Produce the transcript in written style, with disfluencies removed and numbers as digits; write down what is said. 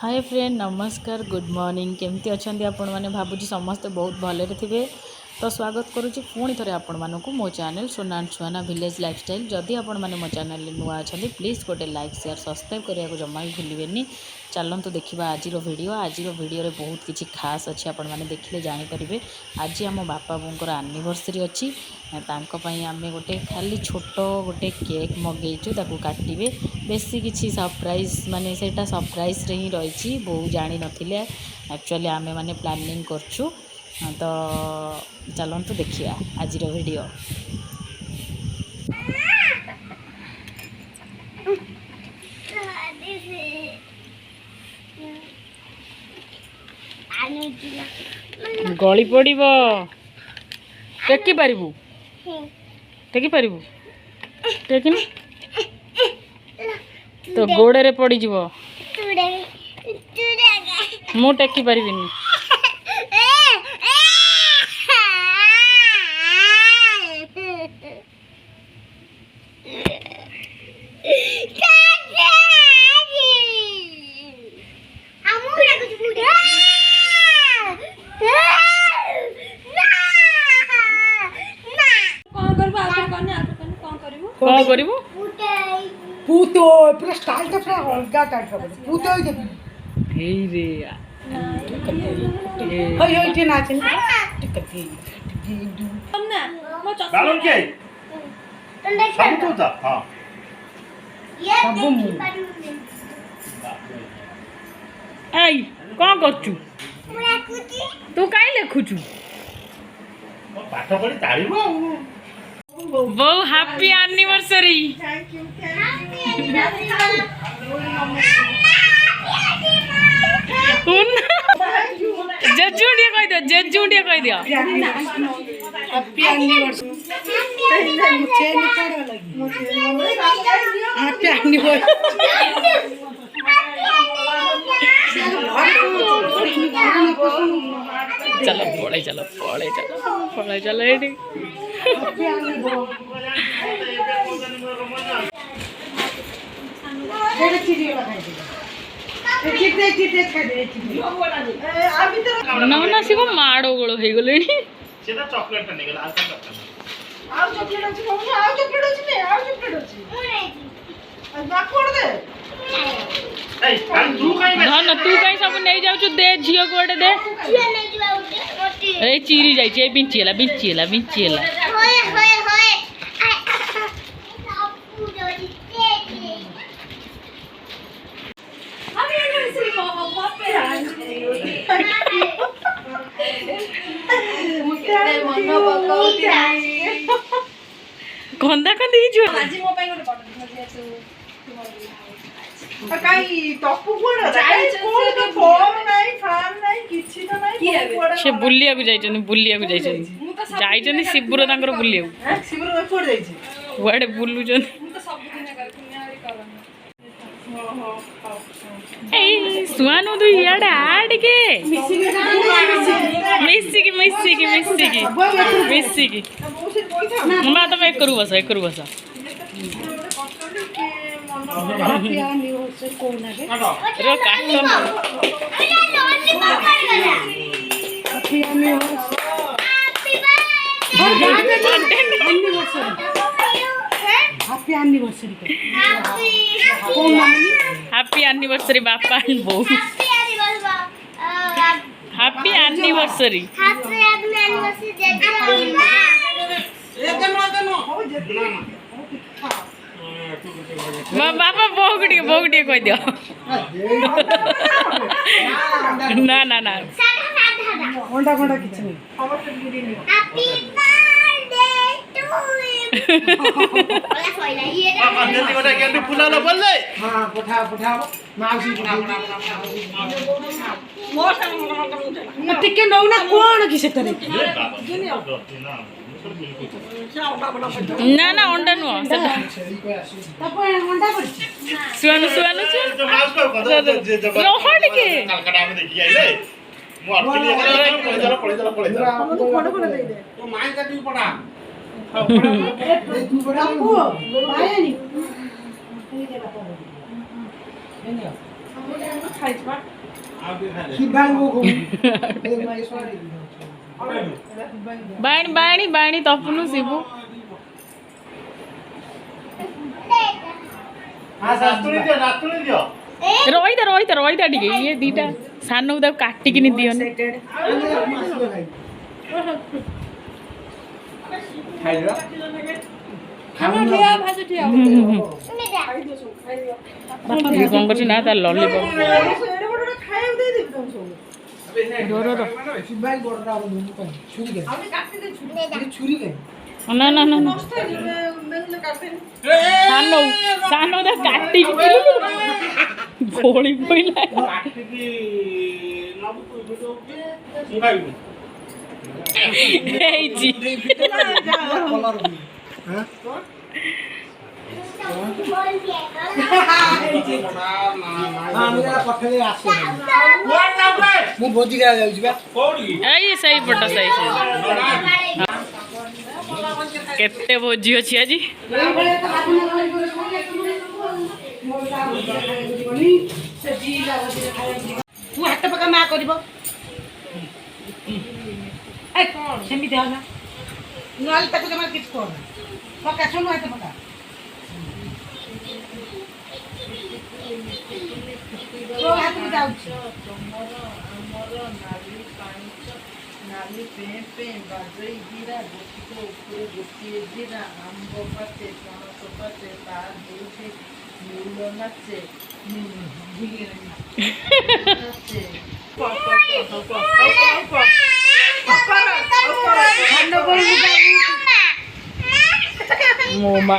Hi friend नमस्कार good morning केमती अच्छा आपण मैंने भावुँ समस्ते बहुत भलरे थे। तो स्वागत करुच्ची पुणी थे आपण मानक मो चैनल सोना सुहाना विलेज लाइफस्टाइल। जदि आपण मैंने मो चैनल नुआ अच्छा प्लीज़ गोटे लाइक शेयर सब्सक्राइब करने को जमा भी भूलें। चलतु देखा आज वीडियो रे बहुत किसी खास अच्छी आपण मैंने देखिले जानीपारे। आज आम बापा बोर एनिवर्सरी अच्छी आम गोटे खाली छोट गोटे केक मगेचु काटे बेसी किसी सरप्राइज माने सेटा सरप्राइज रे ही रही बो जानी नथिले एक्चुअली आमे माने प्लानिंग करछु। तो चलतु देखिया आज वीडियो। गली पड़ब टेकी पारू टेकी तो गोड़े पड़ज मु टेकी पारिनी। कौन करिवो पूतो पूरा स्टाइल तो पूरा अलगा टाइप का पूतो ही देबी हे रे होय होय के नाच टिकती ना मो बालन के सब तो था हां ये आई कौन करचू तू काई लेखुचू पाठ पढ़ी तारिबो बहु हैप्पी एनिवर्सरी। थैंक यू जज्जूडिया कह दियो हैप्पी एनिवर्सरी चेन पड़ो लगी हैप्पी एनिवर्सरी चलो पड़े एडी ना सी माड़ गोल हो गले सेटा चॉकलेट का निकला आज तक आओ चॉकलेट अछि मम्मी आओ चॉकलेट अछि ने आओ चॉकलेट अछि ना कोड दे ए तू काई धन तू कहीं सब नहीं जाऊ दे झियो गोटे दे झियो नै जुआ उठे ए चीरी जाई छे बिंचिएला होय आपू जोड़ी के हम एनिवर्सरी को पे मन पकाउती कंदा कंदी जो आज मो पे गोटे बटन दिया काई टप्पू कोड काई कोड के फॉर्म नहीं फार्म नहीं किछि तो नहीं से बुलिया को जाइछन शिवपुर तांकर बुलिया हां शिवर कोड जाई छी वाडे बुलु जन मु तो सब दिन कर कुन्यारी करन ए सुहानो दु याडे आड के मिस्सी मां तो एक करू बस हैप्पी एनिवर्सरी कोना के रो काटन happy anniversary happy anniversary happy anniversary बापा एंड बो हैप्पी एनिवर्सरी बापा बोगटी कह दियो ना होंडा किछि नहीं जल्दी गोटा केंदु फुला लो बोल ले हां पठा माउसी टिके नौ ना कोन कि से करे ना अंडा नुह तब होंडा पड़ सुहानो जो माउस को रोहट के कलकत्ता में देखि आइले मु अटके पड़े कोन दे दे तो माई का तू पड़ा तू पड़ा को आया नहीं ବାଣୀ ବାଣୀ ତପୁନୁ ଶିବୁ ରହିତା ଟିକେ ଇଏ ଦିଟା ସାନକୁ ତାକୁ କାଟିକିନି ଦିଅନି ଇଏ କଣ କରୁଛି ନା ତା ଲଲିପପ ନା ନା ନା ନା ସାନ ତା କାଟିକି ଗୋଳି ପଇଲା ହେଇଛି ମୁଁ ଭୋଜି ଖାଇବା ଯାଉଛି ବା ଏଇ ସେଇପଟ ସେଇ କେତେ ଭୋଜି ଅଛି ଆଜି ମୁଁ ହାତ ପକା ମା କରିବ ସେମିତି ହେଲା ନହେଲେ ତାକୁ ଜମା କିଛି କର ପକା ଶୁଣୁ ହାତ ପକା ତୋ ହାତକୁ ଯାଉଛି ନାଲି ପେଁ ପେଁ ବାଜେଇ ଗିରା ଗୋଟିକ ଉପରେ ଗୋଟିଏ ଗିରା ଆମ୍ବ ପାଚେ ପଣସ ପାଚେ ତା ଦୁଇଟି ମୂଳ ନାଚେ ମୋ ମା